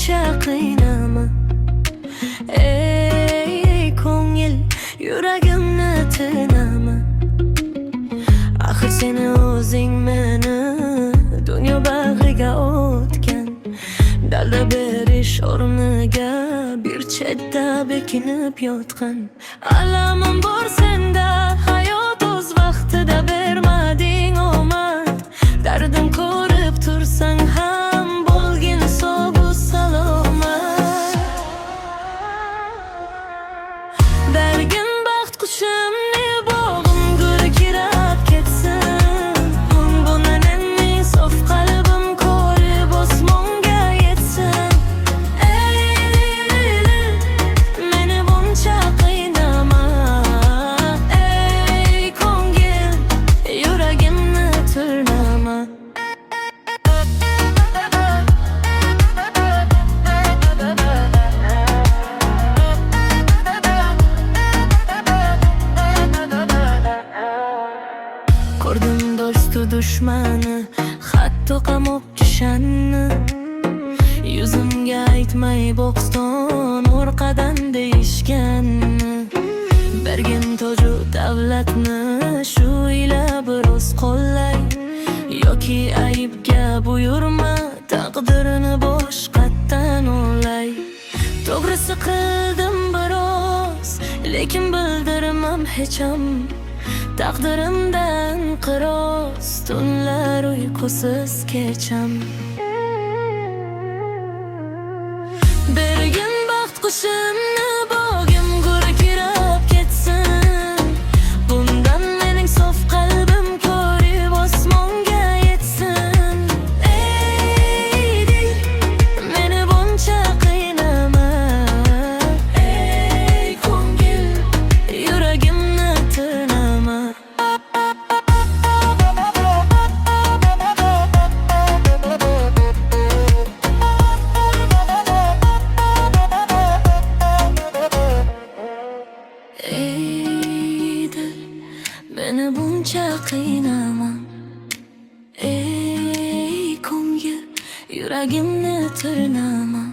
buncha qiynama. Ey ko'ngil, yuragimni tinama. Axir seni o'zing meni dunyo bag'riga o'tgan. Dalda berish o'rniga bir chetda bekinib yotgan. Alamim bor senda, hayot o'z vaqtida bermading omad. Dardim ko'rib tursang ham bo'lgin sog'-u salomat. Bergin baxt qushimni bog'im gul kirab ketsin. Bundan endi sof qalbim ko'rib osmonga yetsin. Ey meni buncha qiynama. Ey ko'ngil, yuragimni tirnama. Ko'rdim do'stu dushmani, hatto qamoq kishanni. Yuzimga aytmay Bo'ston orqadan deyishganni. Bergin toju davlatni shu ila biroz qo'llay. Yoki aybga buyurma, taqdirini boshqatdan o'lay. To'g'risi qildim biroz, lekin bildirmam hech ham. Taqdirimdan qiroz, tunlar uyqusiz kecham. Bergin baxt qushimni bog'im gul kirab ketsin. Bundan mening sof qalbim ko'rib osmonga yetsin. Ey meni buncha qiynama. Ey ko'ngil, yuragimni tinama. Ey dil, meni buncha qiynama. Ey ko'ngil, yuragimni tirnama.